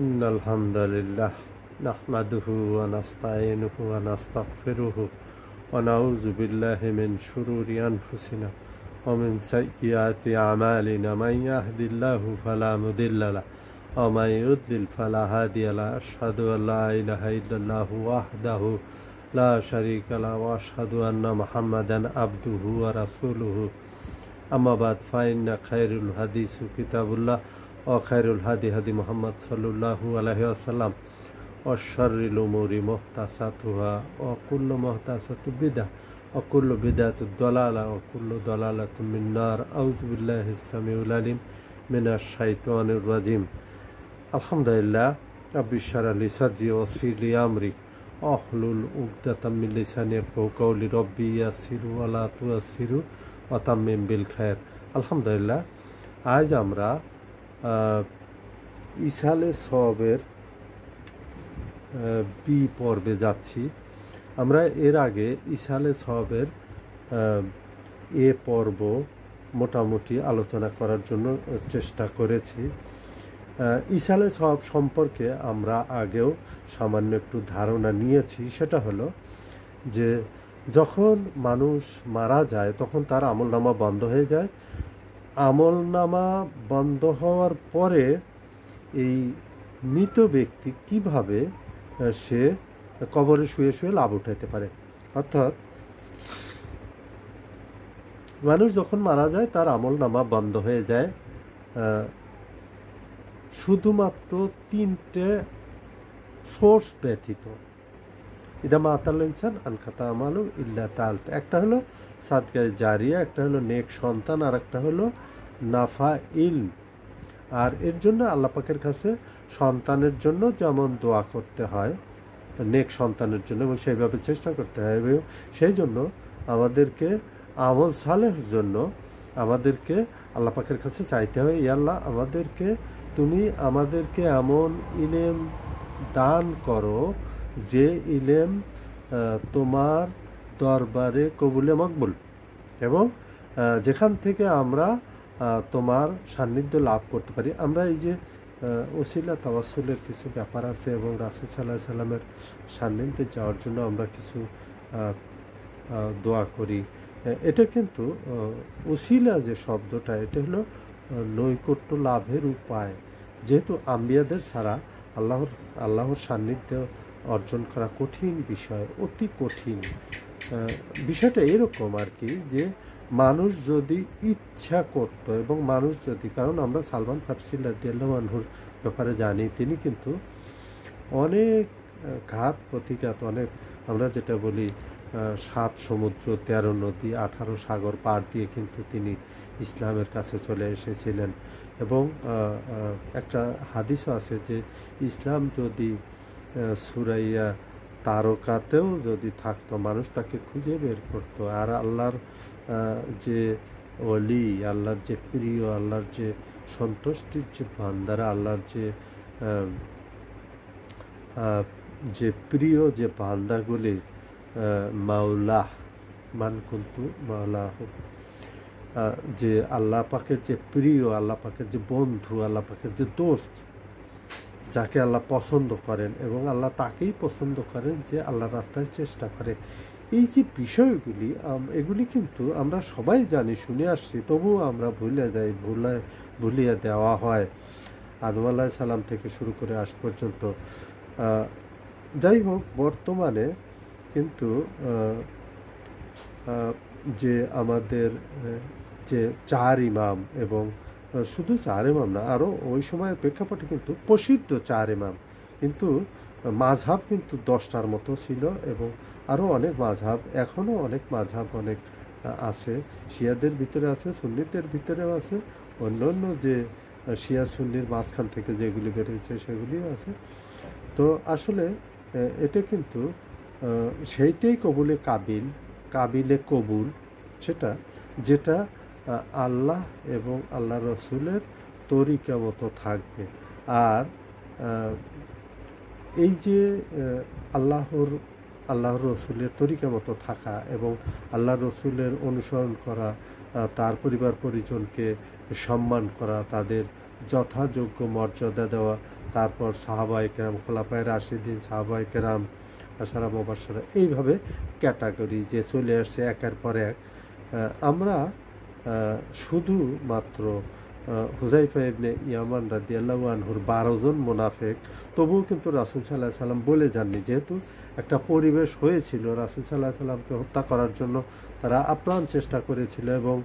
إن الحمد لله نحمده ونستعينه ونستغفره ونعوذ بالله من شرور أنفسنا ومن سيئات أعمالنا من يهد الله فلا مضل له ومن يضلل فلا هادي له أشهد أن لا إله إلا الله وحده لا شريك له وأشهد أن محمدا عبده ورسوله أما بعد فإن خير الحديث كتاب الله وخير الهدي هدي محمد صلى الله عليه وسلم وشر الأمور محدثاتها وكل محدثة بدعة وكل بدعة ضلالة وكل ضلالة من النار أعوذ بالله السميع العليم من الشيطان الرجيم الحمد لله رب اشرح لي صدري ويسر لي أمري واحلل عقدة من لساني يفقهوا قولي ربي يسر ولا تعسر وتمم بالخير الحمد لله আজ আমরা ইসালে সওয়াবের বি পর্বে যাচ্ছি। আমরা এর আগে ইসালে সওয়াবের এ পর্ব মোটামুটি আলোচনা করার জন্য চেষ্টা করেছি। ইসালে সওয়াব সম্পর্কে আমরা আগেও সামান্য একটু ধারণা নিয়েছি। সেটা হলো যে যখন মানুষ মারা যায় তখন তার আমলনামা বন্ধ হয়ে যায়। আমলনামা বন্ধ হওয়ার পরে এই মৃত ব্যক্তি কিভাবে সে কবরে শুয়ে শুয়ে লাভ উঠাইতে পারে, অর্থাৎ মানুষ যখন মারা যায় তার আমলনামা বন্ধ হয়ে যায় শুধুমাত্র তিনটে সোর্স ব্যতীত। ইদা মাতাল ইনসান আনখাতা আমালু ইল্লা তাল। একটা হলো সাদকায়ে জারিয়া, একটা হলো নেক সন্তান, আর একটা হলো নাফা ইলম। আর এর জন্য আল্লাহ পাকের কাছে সন্তানের জন্য যেমন দোয়া করতে হয়, নেক সন্তানের জন্য, এবং সেইভাবে চেষ্টা করতে হয়, এবং সেই জন্য আমাদেরকে আমল সালেহের জন্য আমাদেরকে আল্লাহ পাকের কাছে চাইতে হবে, ইয়া আল্লাহ তুমি আমাদেরকে এমন ইলম দান করো যে ইলম তোমার দরবারে কবুলে মকবুল, এবং যেখান থেকে আমরা তোমার সান্নিধ্য লাভ করতে পারি। আমরা এই যে ওসিলা তাওয়াসুলের কিছু ব্যাপার আছে, এবং রাসূল সাল্লাল্লাহু আলাইহি সাল্লামের সান্নিধ্যে যাওয়ার জন্য আমরা কিছু দোয়া করি। এটা কিন্তু ওসিলা যে শব্দটা, এটা হলো নৈকট্য লাভের উপায়। যেহেতু আম্বিয়াদের ছাড়া আল্লাহর সান্নিধ্য অর্জন করা কঠিন বিষয়, অতি কঠিন। বিষয়টা এরকম আর কি, যে মানুষ যদি ইচ্ছা করত, এবং মানুষ যদি, কারণ আমরা সালমান ফারসি রাদিয়াল্লাহু আনহুর ব্যাপারে জানি, তিনি কিন্তু অনেক ঘাত প্রতিঘাত, অনেক, আমরা যেটা বলি 7 সমুদ্র 13 নদী 18 সাগর পার দিয়ে কিন্তু তিনি ইসলামের কাছে চলে এসেছিলেন। এবং একটা হাদিসও আছে যে ইসলাম যদি সুরাইয়া তারকাতেও যদি থাকতো, মানুষ তাকে খুঁজে বের করতো। আর আল্লাহর যে ওলি, আল্লাহর যে প্রিয়, আল্লাহর যে সন্তুষ্টির যে বান্দারা, আল্লাহর যে প্রিয় যে বান্দাগুলি, মাওলাহ মান কুনতু মাওলাহ, যে আল্লাহ পাকের যে প্রিয়, আল্লাহ পাকের যে বন্ধু, আল্লাহ পাকের যে দোস্ত, যাকে আল্লাহ পছন্দ করেন, এবং আল্লাহ তাকেই পছন্দ করেন যে আল্লাহর রাস্তায় চেষ্টা করে। এই যে বিষয়গুলি, এগুলি কিন্তু আমরা সবাই জানি, শুনে আসছি, তবুও আমরা ভুলে যাই, ভুলিয়ে দেওয়া হয় আদম আলাইহিস সালাম থেকে শুরু করে আজ পর্যন্ত। যাই হোক, বর্তমানে কিন্তু যে আমাদের যে 4 ইমাম, এবং শুধু 4 ইমাম না, আরও ওই সময়ের প্রেক্ষাপটে কিন্তু প্রসিদ্ধ 4 ইমাম, কিন্তু মাযহাব কিন্তু 10টার মতো ছিল, এবং আরও অনেক মাযহাব, এখনও অনেক মাযহাব অনেক আছে। শিয়াদের ভিতরে আছে, সুন্নিদের ভিতরেও আছে, অন্য যে শিয়া সুন্নির মাঝখান থেকে যেগুলি বেরিয়েছে সেগুলিও আছে। তো আসলে এটা কিন্তু সেইটাই কাবিলে কবুল, যেটা আল্লাহ এবং আল্লাহ রসুলের তরিকা মতো থাকবে। আর এই যে আল্লাহর রসুলের তরিকা মতো থাকা, এবং আল্লাহ রসুলের অনুসরণ করা, তার পরিবার পরিজনকে সম্মান করা, তাদের যথাযোগ্য মর্যাদা দেওয়া, তারপর সাহাবায়ে কেরাম, খোলাফায়ে রাশিদিন, সাহাবায়ে কেরাম, আশারা মুবাশশারা, এইভাবে ক্যাটাগরি যে চলে আসছে একের পর এক। আমরা শুধুমাত্র হুযায়ফা ইবনে ইয়ামান রাদিয়াল্লাহু আনহুর 12 জন মুনাফিক, তবুও কিন্তু রাসূল সাল্লাল্লাহু আলাইহি সাল্লাম বলে যাননি, যেহেতু একটা পরিবেশ হয়েছিল রাসূল সাল্লাল্লাহু আলাইহি সাল্লামকে হত্যা করার জন্য তারা আপ্রাণ চেষ্টা করেছিল। এবং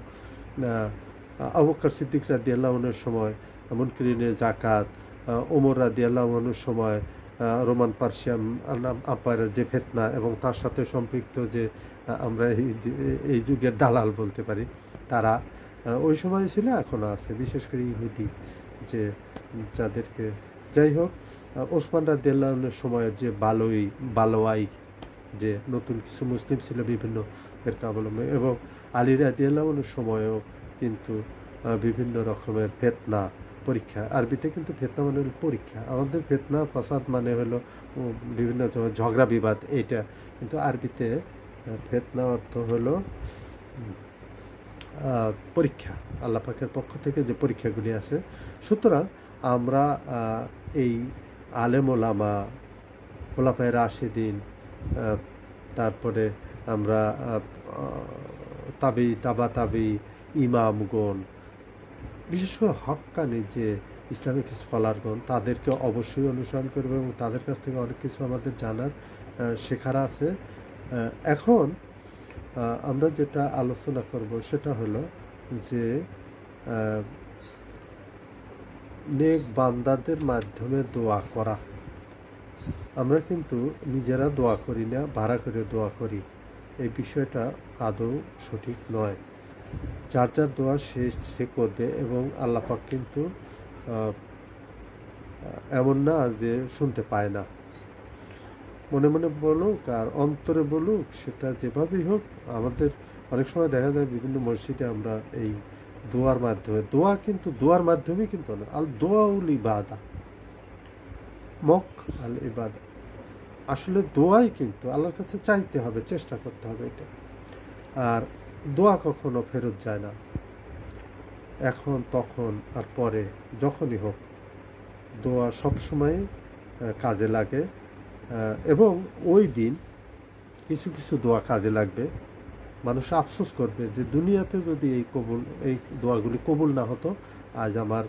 আবু বকর সিদ্দিক রাদিয়াল্লাহু আনহুর সময় মুনকিরিনে জাকাত, ওমর রাদিয়াল্লাহু আনহুর সময় রোমান পার্সিয়ান আম্পায়ারের যে ফিতনা, এবং তার সাথে সম্পৃক্ত যে আমরা এই যুগের দালাল বলতে পারি, তারা ওই সময় ছিল, এখনও আছে, বিশেষ করে ইহুদি, যে যাদেরকে, যাই হোক, ওসমান রাদিয়াল্লাহু আনহুর সময়ের যে বালোয়াই, যে নতুন কিছু মুসলিম ছিল বিভিন্ন ফিরকা অবলম্বন, এবং আলী রাদিয়াল্লাহু আনহুর সময়ও কিন্তু বিভিন্ন রকমের ফিতনা, পরীক্ষা। আরবিতে কিন্তু ফিতনা মানে হলো পরীক্ষা। আমাদের ফিতনা ফাসাদ মানে হলো বিভিন্ন ঝগড়া বিবাদ, এইটা, কিন্তু আরবিতে ফিতনা অর্থ হলো পরীক্ষা, আল্লাহ পাকের পক্ষ থেকে যে পরীক্ষাগুলি আসে। সুতরাং আমরা এই আলেম ওলামা, খোলাফায়ে রাশিদিন, তারপরে আমরা তাবা ইমামগণ, বিশেষ করে হক্কানি যে ইসলামিক স্কলারগণ, তাদেরকে অবশ্যই অনুসরণ করবে এবং তাদের কাছ থেকে অনেক কিছু আমাদের জানার শেখার আছে। এখন আমরা যেটা আলোচনা করব সেটা হলো যে নেক বান্দাদের মাধ্যমে দোয়া করা। আমরা কিন্তু নিজেরা দোয়া করি না, ভাড়া করে দোয়া করি, এই বিষয়টা আদৌ সঠিক নয়। যার যার দোয়া সে করবে, এবং আল্লাহ পাক কিন্তু এমন না যে শুনতে পায় না। মনে মনে বলুক আর অন্তরে বলুক, সেটা যেভাবেই হোক, আমাদের অনেক সময় দেখা যায় বিভিন্ন মসজিদে আমরা এই দোয়ার মাধ্যমে, দোয়া কিন্তু দোয়ার মাধ্যমেই কিন্তু না, আল দোয়াউল ইবাদা, মক আল ইবাদা, আসলে দোয়াই কিন্তু আল্লাহর কাছে চাইতে হবে, চেষ্টা করতে হবে এটা। আর দোয়া কখনো ফেরত যায় না, এখন তখন আর পরে যখনই হোক, দোয়া সবসময় কাজে লাগে। এবং ওই দিন কিছু কিছু দোয়া কাজে লাগবে, মানুষ আফসোস করবে যে দুনিয়াতে যদি এই দোয়াগুলি কবুল না হতো, আজ আমার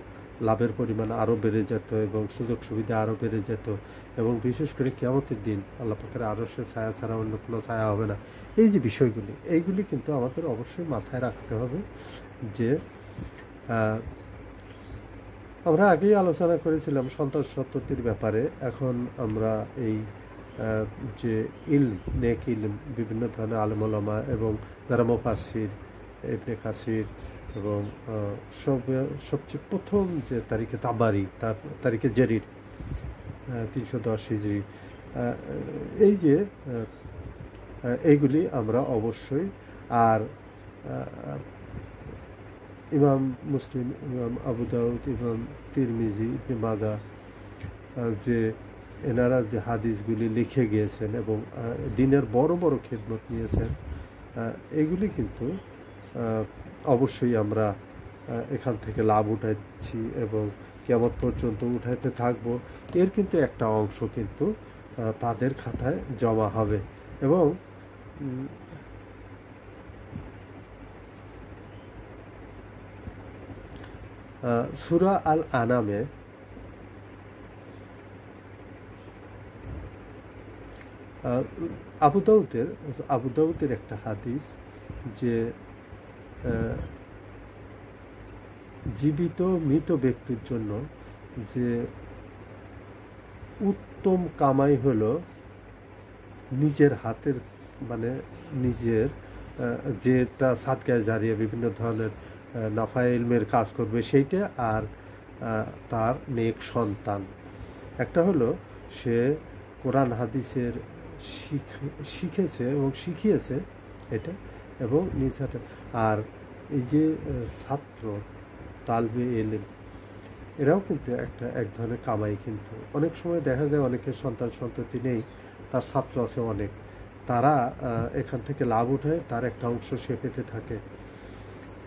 লাভের পরিমাণ আরও বেড়ে যেত এবং সুযোগ সুবিধা আরও বেড়ে যেত, এবং বিশেষ করে কিয়ামতের দিন আল্লাহ পাকের আরশের ছায়া ছাড়া অন্য কোনো ছায়া হবে না। এই যে বিষয়গুলি, এইগুলি কিন্তু আমাদের অবশ্যই মাথায় রাখতে হবে। যে আমরা আগেই আলোচনা করেছিলাম সন্তান সন্ততির ব্যাপারে। এখন আমরা এই যে নেক ইলম, বিভিন্ন ধরনের আলেম ওলামা এবং যারা মুফাসসির, ইবনে কাসির, এবং সবচেয়ে প্রথম যে তারিখে তাবারি, তার তারিখে জেরির 310 হিজরি, এই যে এইগুলি আমরা অবশ্যই, আর ইমাম মুসলিম, ইমাম আবু দাউদ, ইমাম তিরমিজি, ইবনে মাজাহ, যে এনারা যে হাদিসগুলি লিখে গিয়েছেন এবং দিনের বড় বড় খিদমত নিয়েছেন, এগুলি কিন্তু অবশ্যই আমরা এখান থেকে লাভ উঠাচ্ছি এবং কিয়ামত পর্যন্ত উঠাইতে থাকব। এর কিন্তু একটা অংশ কিন্তু তাদের খাতায় জমা হবে। এবং সূরা আল আনামে আবু দাউদের একটা হাদিস, যে জীবিত মৃত ব্যক্তির জন্য যে উত্তম কামাই হলো নিজের হাতের, মানে নিজের যেটা সাদকায়ে জারিয়া, বিভিন্ন ধরনের নাফা ইলমের কাজ করবে সেইটা, আর তার নেক সন্তান। একটা হলো সে কোরআন হাদিসের শিখেছে এবং শিখিয়েছে এটা, এবং নিজ হাতে। আর এই যে ছাত্র, তালবে ইলম, এরাও কিন্তু এক ধরনের কামাই। কিন্তু অনেক সময় দেখা যায় অনেকের সন্তান সন্ততি নেই, তার ছাত্র আছে অনেক, তারা এখান থেকে লাভ উঠায়, তার একটা অংশ সে পেতে থাকে,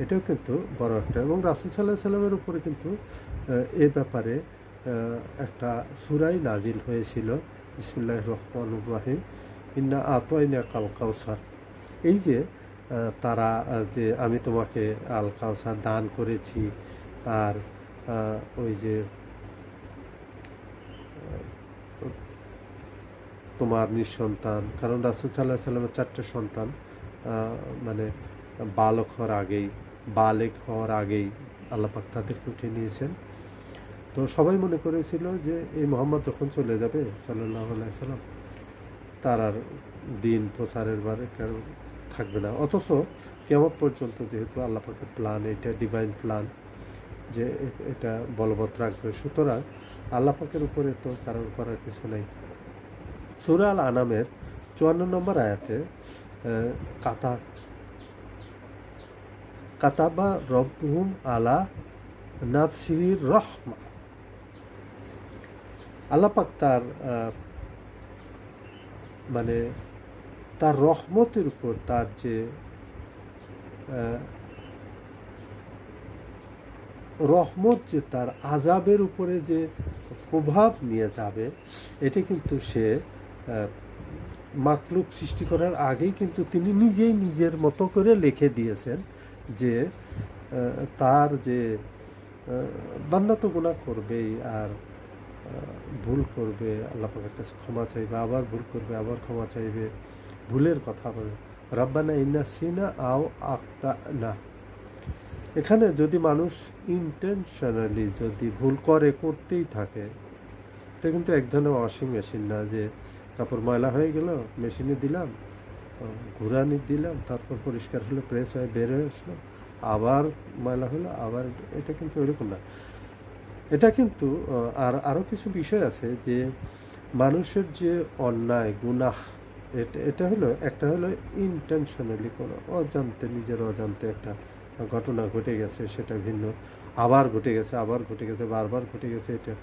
এটাও কিন্তু বড় একটা। এবং রাসূল সাল্লাল্লাহু আলাইহি সাল্লামের উপরে কিন্তু এ ব্যাপারে একটা সূরাই নাজিল হয়েছিল, বিসমিল্লাহির রহমানির রহিম, ইন্না আতাইনা কাল কাউসার। এই যে তারা যে আমি তোমাকে আল কাউসার দান করেছি, আর ওই যে তোমার নিঃসন্তান, কারণ রাসূল সাল্লাল্লাহু আলাইহি সাল্লামের 4টে সন্তান, মানে বালেগ হওয়ার আগেই আল্লাহ পাক তাদেরকে উঠিয়ে নিয়েছেন। তো সবাই মনে করেছিল যে এই মুহাম্মদ যখন চলে যাবে সাল্লাল্লাহু আলাইহি সাল্লাম, তার আর দিন প্রচারের বারে কারণ থাকবে না। অথচ কিয়ামত পর্যন্ত যেহেতু আল্লাহ পাকের প্ল্যান, এটা ডিভাইন প্ল্যান যে এটা বলবৎ রাখবে, সুতরাং আল্লাহ পাকের উপরে তো কারণ করার কিছু নেই। সূরা আল আনামের 54 নম্বর আয়াতে কাতাবা রব্বুহুম আলা নাফসিহির রহমা, আল্লাহ পাক তার মানে তার রহমতের উপর, তার যে রহমত যে তার আযাবের উপরে যে প্রভাব নিয়ে যাবে, এটা কিন্তু সে মাখলুক সৃষ্টি করার আগেই কিন্তু তিনি নিজেই নিজের মতো করে লিখে দিয়েছেন যে তার যে বান্দা তো গুনাহ করবেই, আর ভুল করবে, আল্লাহ পাকের কাছে ক্ষমা চাইবে, আবার ভুল করবে, আবার ক্ষমা চাইবে, ভুলের কথা বলে রাব্বানা ইন্নাসিনা আও আখতানা। এখানে যদি মানুষ ইন্টেনশনালি যদি ভুল করতেই থাকে, এটা কিন্তু এক ধরনের ওয়াশিং মেশিন না, যে কাপড় ময়লা হয়ে গেল মেশিনে দিলাম, ঘুরানি দিলাম, তারপর পরিষ্কার হলো, প্রেস হয়ে বের হয়ে আসলো, আবার ময়লা হলো, আবার, এটা কিন্তু এরকম না। এটা কিন্তু আরও কিছু বিষয় আছে যে মানুষের যে অন্যায় গুনাহ, এটা হলো একটা হলো ইন্টেনশনালি কোনো অজান্তে, নিজের অজান্তে একটা ঘটনা ঘটে গেছে, সেটা ভিন্ন, আবার ঘটে গেছে, বারবার ঘটে গেছে এটা।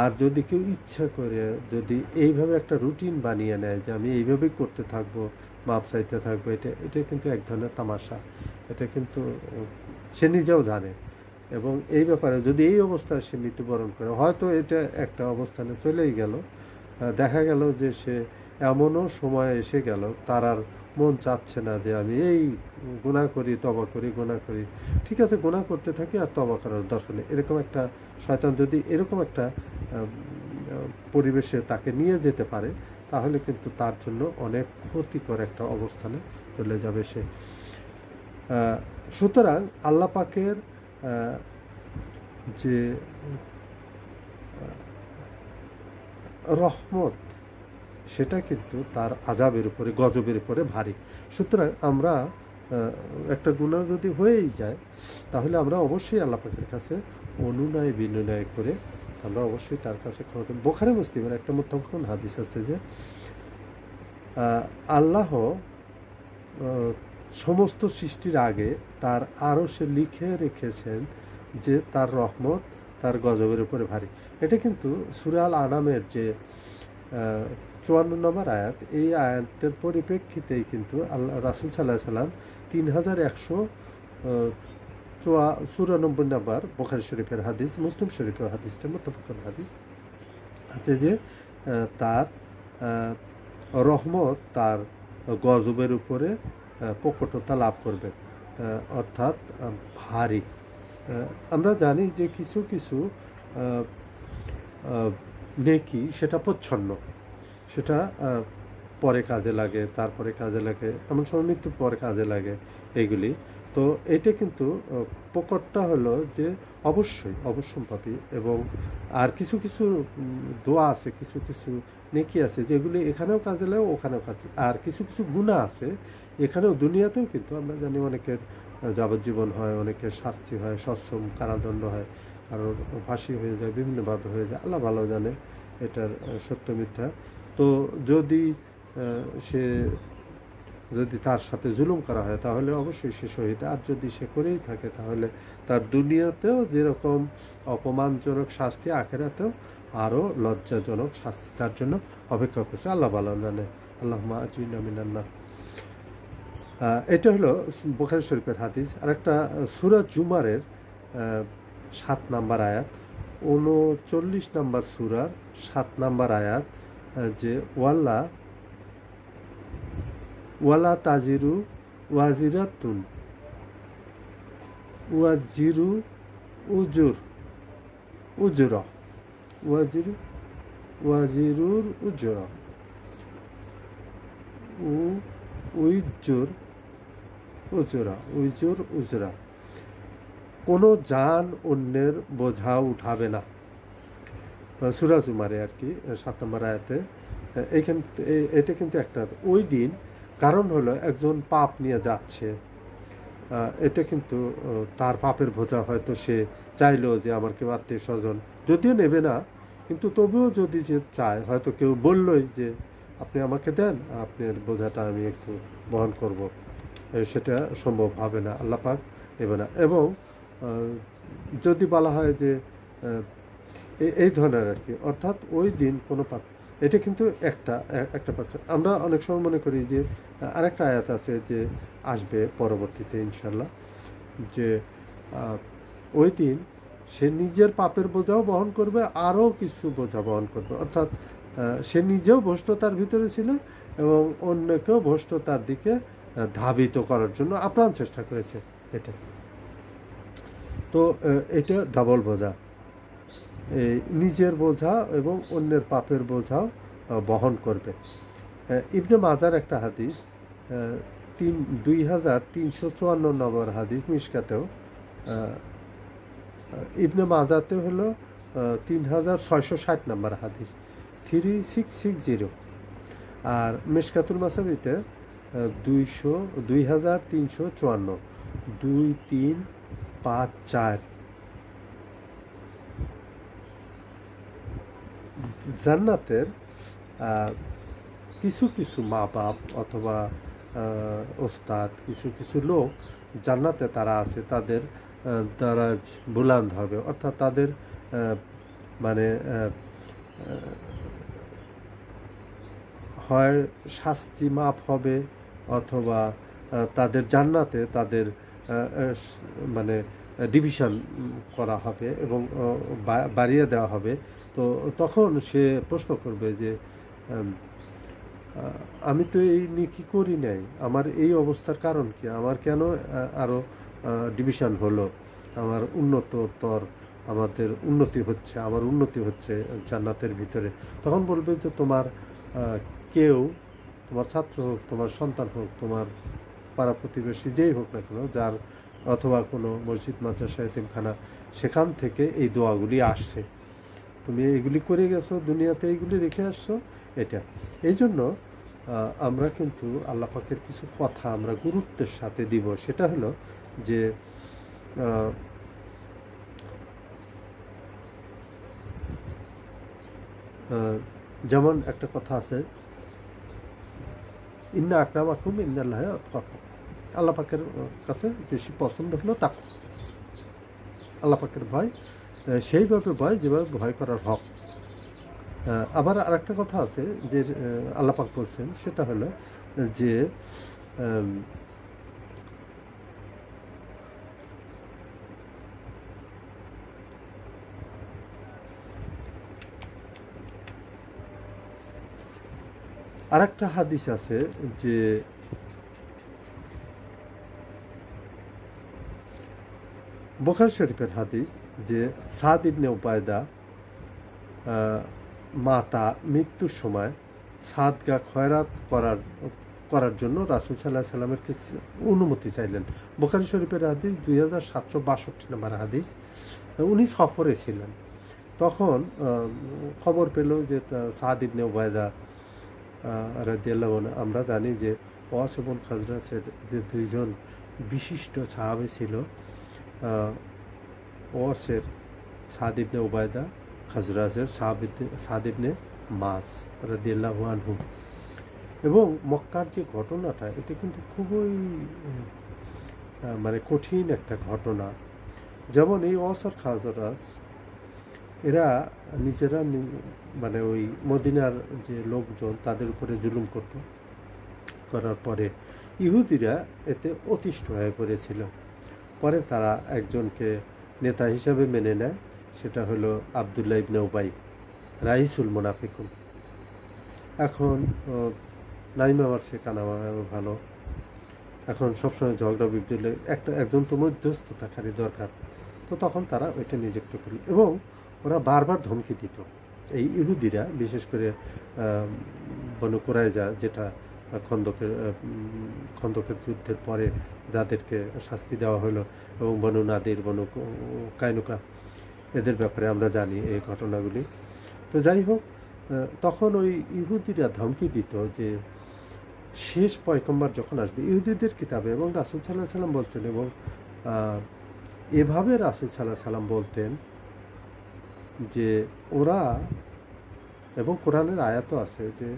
আর যদি কেউ ইচ্ছা করে যদি এইভাবে একটা রুটিন বানিয়ে নেয় যে আমি এইভাবেই করতে থাকবো, মাপ চাইতে থাকবো, এটা কিন্তু এক ধরনের তামাশা। এটা কিন্তু সে নিজেও জানে, এবং এই ব্যাপারে যদি এই অবস্থায় সে মৃত্যুবরণ করে, হয়তো এটা একটা অবস্থানে চলেই গেল, দেখা গেল যে সে এমনও সময় এসে গেল তার আর মন চাচ্ছে না যে আমি এই গুনাহ করি, তওবা করি, গুনাহ করি, ঠিক আছে গুনাহ করতে থাকি আর তওবা করার দরকার নেই। এরকম একটা শয়তান যদি এরকম একটা পরিবেশে তাকে নিয়ে যেতে পারে, তাহলে কিন্তু তার জন্য অনেক ক্ষতিকর একটা অবস্থানে চলে যাবে সে। সুতরাং আল্লাহ পাকের যে রহমত, সেটা কিন্তু তার আযাবের উপরে, গজবের উপরে ভারী। সুতরাং আমরা একটা গুনাহ যদি হয়েই যায়, তাহলে আমরা অবশ্যই আল্লাহ পাকের কাছে অনুনয় বিনয় করে আমরা অবশ্যই তার কাছে ক্ষমা। বুখারী মুসলিমের একটা মুত্তাফাকুন হাদিস আছে যে আল্লাহ সমস্ত সৃষ্টির আগে তার আরশে লিখে রেখেছেন যে তার রহমত তার গজবের উপরে ভারী। এটা কিন্তু সূরা আল আনামের যে 54 নম্বর আয়াত, এই আয়াতের পরিপ্রেক্ষিতেই কিন্তু আল্লাহ রাসূল সাল্লাল্লাহু আলাইহি সাল্লাম 3194 নম্বর বুখারী শরীফের হাদিস, মুসলিম শরীফের হাদিসটা মুত্তাফাকুন হাদিস আছে যে তার রহমত তার গজবের উপরে প্রকটতা লাভ করবে, অর্থাৎ ভারী। আমরা জানি যে কিছু কিছু নেকি সেটা প্রচ্ছন্ন, সেটা পরে কাজে লাগে, তারপরে কাজে লাগে, এমন সময় মৃত্যুর পরে কাজে লাগে এইগুলি। তো এটা কিন্তু প্রকটটা হলো যে অবশ্যই অবশ্যম্ভাবী, এবং আর কিছু কিছু দোয়া আছে, কিছু কিছু নেকি আছে যেগুলি এখানেও কাজে লাগে, ওখানেও কাজে, আর কিছু কিছু গুনাহ আছে এখানেও, দুনিয়াতেও কিন্তু আমরা জানি অনেকের যাবজ্জীবন হয়, অনেকের শাস্তি হয়, সশ্রম কারাদণ্ড হয়, কারোর ফাঁসি হয়ে যায়, বিভিন্নভাবে হয়ে যায়, আল্লাহ ভালো জানে এটার সত্য মিথ্যা। তো যদি তার সাথে জুলুম করা হয় তাহলে অবশ্যই সে শহীদ, আর যদি সে করেই থাকে তাহলে তার দুনিয়াতেও যেরকম অপমানজনক শাস্তি, আখিরাতেও আরও লজ্জাজনক শাস্তি তার জন্য অপেক্ষা করছে, আল্লাহ ভালো জানে। আল্লাহুম্মা আজিরনা মিনান নার। এটা হলো বুখারী শরীফের হাদিস। আর একটা সূরা জুমারের 7 নম্বর আয়াত, 39 নম্বর সূরার 7 নম্বর আয়াত, যে ওয়ালা তাজিরু ওয়াজিরাতুন ওয়াজিরু উজুরা ওয়াজিরুর উজুরা উজুরা কোনো জান অন্যের বোঝা উঠাবে না। সূরা জুমারে আর কি 7 নম্বর আয়াতে। এটা কিন্তু একটা ওই দিন, কারণ হলো একজন পাপ নিয়ে যাচ্ছে, এটা কিন্তু তার পাপের বোঝা হয়তো সে চাইলো যে আমার কেউ আত্মীয় স্বজন যদিও নেবে না, কিন্তু তবুও যদি যে চায়, হয়তো কেউ বললই যে আপনি আমাকে দেন, আপনার বোঝাটা আমি একটু বহন করব, সেটা সম্ভব হবে না, আল্লাহ পাক নেবে না। এবং যদি বলা হয় যে এই ধরনের আর কি, অর্থাৎ ওই দিন কোনো পাপ, এটা কিন্তু একটা পার্সেন্ট। আমরা অনেক সময় মনে করি যে আরেকটা আয়াত আছে যে আসবে পরবর্তীতে ইনশাল্লাহ, যে ওই দিন সে নিজের পাপের বোঝাও বহন করবে, আরও কিছু বোঝা বহন করবে, অর্থাৎ সে নিজেও ভ্রষ্টতার ভিতরে ছিল এবং অন্যকেও ভ্রষ্টতার দিকে ধাবিত করার জন্য আপ্রাণ চেষ্টা করেছে। এটা তো এটা ডাবল বোঝা, এই নিজের বোঝা এবং অন্যের পাপের বোঝাও বহন করবে। ইবনে মাজার একটা হাদিস, 2354 নম্বর হাদিস, মিশকাতেও ইবনে মাজাতে হলো 3660 নম্বর হাদিস, 3660, আর মিশকাতুল মাসাবিতে 2354, 2354। জান্নাতের কিছু কিছু মা বাপ অথবা ওস্তাদ, কিছু লোক জান্নাতে তারা আছে, তাদের দারাজ বুলান্দ হবে, অর্থাৎ তাদের মানে হয় শাস্তি মাপ হবে, অথবা তাদের জান্নাতে তাদের মানে ডিভিশন করা হবে এবং বাড়িয়ে দেওয়া হবে। তো তখন সে প্রশ্ন করবে যে আমি তো এই নেকি করি নাই, আমার এই অবস্থার কারণ কি, আমার কেন আরও ডিভিশন হলো, আমার আমাদের উন্নতি হচ্ছে, আমার উন্নতি হচ্ছে জান্নাতের ভিতরে। তখন বলবে যে তোমার কেউ, তোমার ছাত্র হোক, তোমার সন্তান হোক, তোমার পাড়া প্রতিবেশী যেই হোক না কেন, যার অথবা কোনো মসজিদ, মাদ্রাসা, এতিমখানা, সেখান থেকে এই দোয়াগুলি আসছে, তুমি এইগুলি করে গেছো দুনিয়াতে, এইগুলি রেখে আসছো। এটা এই জন্য আমরা কিন্তু আল্লাহ পাকের কিছু কথা আমরা গুরুত্বের সাথে দিব। সেটা হলো যে যেমন একটা কথা আছে, ইন্না আকরামাকুম ইন্দাল্লাহি আতকাকুম, আল্লাহ পাকের কাছে বেশি পছন্দ হলো তাকওয়া, আল্লাহ পাকের ভয় সেইভাবে ভয় যেভাবে ভয় করার হক। আবার আরেকটা কথা আছে যে আল্লাহ পাক বলছেন, সেটা হলো যে আরেকটা হাদিস আছে যে বুখারী শরীফের হাদিস, যে সাদ ইবনে উবায়দা মাতা মৃত্যুর সময় সাদগা খয়রাত করার জন্য রাসূল সাল্লাল্লাহু আলাইহি সাল্লামের অনুমতি চাইলেন। বুখারী শরীফের হাদিস 2762 নম্বর হাদিস। উনি সফরে ছিলেন, তখন খবর পেল যে সাদ ইবনে উবায়দা রাদিয়াল্লাহু আনহু, আমরা জানি যে ওয়াস এবং খাজরাজের যে দুইজন বিশিষ্ট সাহাবী ছিল, ওয়াসের সাদ ইবনে উবায়দা, খাজরাজের সাদ ইবনে মাস রাদিয়াল্লাহু আনহু। এবং মক্কার যে ঘটনাটা, এটা কিন্তু খুবই মানে কঠিন একটা ঘটনা। যেমন এই ওয়াস আর খাজরাজ, এরা নিজেরা মানে ওই মদিনার যে লোকজন তাদের উপরে জুলুম করার পরে ইহুদিরা এতে অতিষ্ঠ হয়ে পড়েছিল। পরে তারা একজনকে নেতা হিসাবে মেনে নেয়, সেটা হলো আবদুল্লাহ ইবনে উবাই, রাইসুল মুনাফিকুন। এখন নাইম আমার সে কানামা ভালো, এখন সবসময় ঝগড়া বিগড়লে একজন তো মধ্যস্থতাকারী দরকার। তো তখন তারা ওইটা নিযুক্ত করল এবং ওরা বারবার ধমকি দিত। এই ইহুদিরা বিশেষ করে বনু কুরাইজা, যেটা খন্দকের যুদ্ধের পরে যাদেরকে শাস্তি দেওয়া হলো, এবং বনু নাদির, বনু কায়নুকা, এদের ব্যাপারে আমরা জানি এই ঘটনাগুলি। তো যাই হোক, তখন ওই ইহুদিরা ধমকি দিত যে শেষ পয়গম্বর যখন আসবে ইহুদিদের কিতাবে, এবং রাসূল সাল্লাল্লাহু আলাইহি সাল্লাম বলতেন, এবং এভাবে রাসূল সাল্লাল্লাহু আলাইহি সাল্লাম বলতেন যে ওরা, এবং কোরআনের আয়াতও আছে যে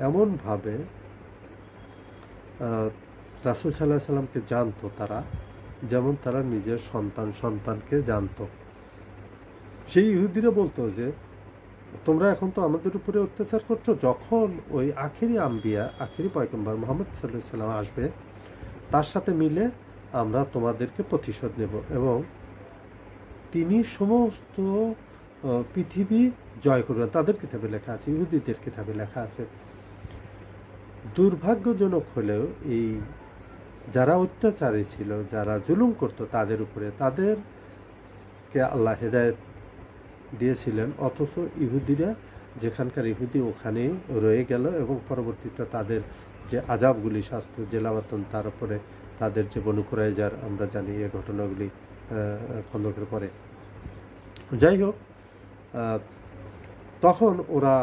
এমনভাবে রাসূল সাল্লাল্লাহু আলাইহি সাল্লামকে জানতো তারা, যেমন তারা নিজের সন্তানকে জানতো। সেই ইহুদিরা বলতো যে তোমরা এখন তো আমাদের উপরে অত্যাচার করছো, যখন ওই আখেরি আম্বিয়া, আখেরি পয়গম্বর মুহাম্মদ সাল্লাল্লাহু আলাইহি সাল্লাম আসবে, তার সাথে মিলে আমরা তোমাদেরকে প্রতিশোধ নেব, এবং তিনি সমস্ত পৃথিবী জয় করবেন। তাদের কিতাবে লেখা আছে, ইহুদিদের কিতাবে লেখা আছে। দুর্ভাগ্যজনক হলেও এই যারা অত্যাচারী ছিল, যারা জুলুম করত তাদের উপরে, তাদেরকে আল্লাহ হেদায়েত দিয়েছিলেন, অথচ ইহুদিরা যেখানকার ইহুদি ওখানেই রয়ে গেল, এবং পরবর্তীতে তাদের যে আজাবগুলি, শাস্তি, জেলাবাতন, তার উপরে তাদের যে বনু কুরাইজার আমরা জানি এই ঘটনাগুলি খন্দকের পরে। যাই হোক, তখন ওরা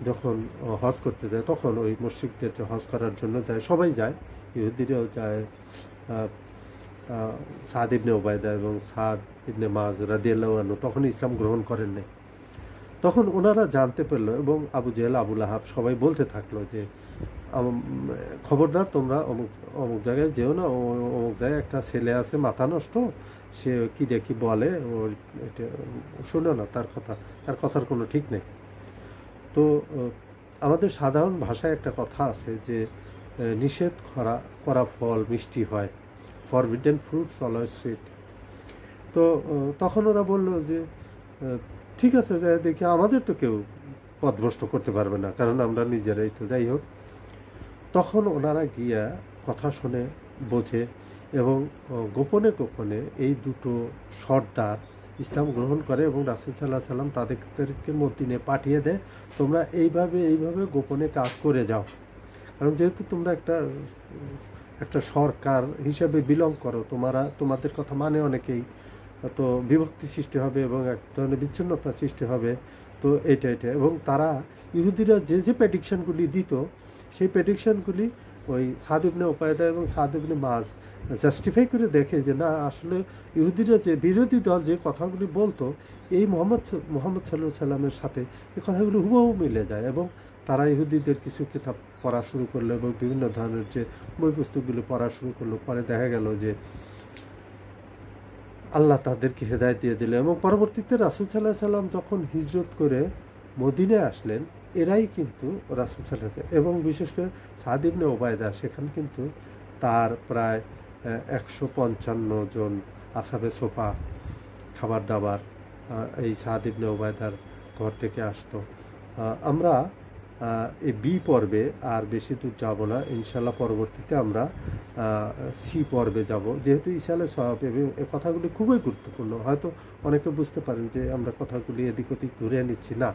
যখন হজ করতে যায়, তখন ওই মুশরিকদের যে হজ করার জন্য যায়, সবাই যায়, ইহুদিরাও যায়। সাদ ইবনে উবাইদা এবং সাদ ইবনে মাজ রাদিয়াল্লাহু আনহু তখন ইসলাম গ্রহণ করেন নাই। তখন ওনারা জানতে পারলো, এবং আবু জেহেল, আবু লাহাব সবাই বলতে থাকলো যে খবরদার তোমরা অমুক জায়গায় যেও না, অমুক জায়গায় একটা ছেলে আছে মাথা নষ্ট, সে কি দেখি বলে, ওর এটা শোনো না, তার কথার কোনো ঠিক নেই। তো আমাদের সাধারণ ভাষায় একটা কথা আছে যে নিষেধ করা ফল মিষ্টি হয়, ফরবিডেন ফ্রুটস অলওয়েজ সুইট। তো তখন ওরা বলল যে ঠিক আছে, যাই দেখি, আমাদের তো কেউ পথভ্রষ্ট করতে পারবে না, কারণ আমরা নিজেরাই তো। যাই হোক, তখন ওনারা গিয়া কথা শুনে বোঝে, এবং গোপনে গোপনে এই দুটো সর্দার ইসলাম গ্রহণ করে, এবং রাসূল সাল্লাল্লাহু আলাইহি সাল্লাম তাদেরকে মদিনায় পাঠিয়ে দেয়, তোমরা এইভাবে গোপনে কাজ করে যাও, কারণ যেহেতু তোমরা একটা সরকার হিসেবে বিলং করো, তোমাদের কথা মানে অনেকেই, তো বিভক্তি সৃষ্টি হবে এবং এক ধরনের বিচ্ছিন্নতা সৃষ্টি হবে। তো এটা এবং তারা ইহুদিরা যে প্রেডিকশনগুলি দিত, সেই প্রেডিকশনগুলি ওই সাদ ইবনে উবাইদা এবং সাদ ইবনে মাজ জাস্টিফাই করে দেখে যে না, আসলে ইহুদিরা যে বিরোধী দল যে কথাগুলি বলতো, এই মোহাম্মদ সাল্লাল্লাহু আলাইহি সাল্লামের সাথে এই কথাগুলি হুবহু মিলে যায়, এবং তারা ইহুদিদের কিছু কিতাব পড়া শুরু করলো, এবং বিভিন্ন ধরনের যে বই পুস্তকগুলি পড়া শুরু করলো। পরে দেখা গেল যে আল্লাহ তাদেরকে হেদায়েত দিয়ে দিলেন, এবং পরবর্তীতে রাসূল সাল্লাল্লাহু আলাইহি সাল্লাম যখন হিজরত করে মদিনায় আসলেন, এরাই কিন্তু রাসূল সাল্লাল্লাহু আলাইহি সাল্লাম, এবং বিশেষ করে সাদ ইবনে উবাইদা, সেখানে কিন্তু তার প্রায় 155 জন আসহাবে সোফা খাবার দাবার এই সাদ ইবনে উবাইদার ঘর থেকে আসতো। আমরা এই বি পর্বে আর বেশি দূর যাব না, ইনশাল্লাহ পরবর্তীতে আমরা সি পর্বে যাব, যেহেতু ইনশাআল্লাহ সওয়াব, এবং এই কথাগুলি খুবই গুরুত্বপূর্ণ। হয়তো অনেকে বুঝতে পারেন যে আমরা কথাগুলি এদিক ওদিক ঘুরে নিচ্ছি, না,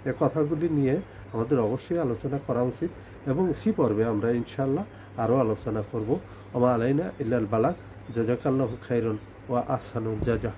এই কথাগুলি নিয়ে আমাদের অবশ্যই আলোচনা করা উচিত, এবং সি পর্বে আমরা ইনশাআল্লাহ আরও আলোচনা করব। ওমা আলাইনা ইল্লাল বালাগ। জাযাকাল্লাহু খাইরান ওয়া আহসানুল জাযা।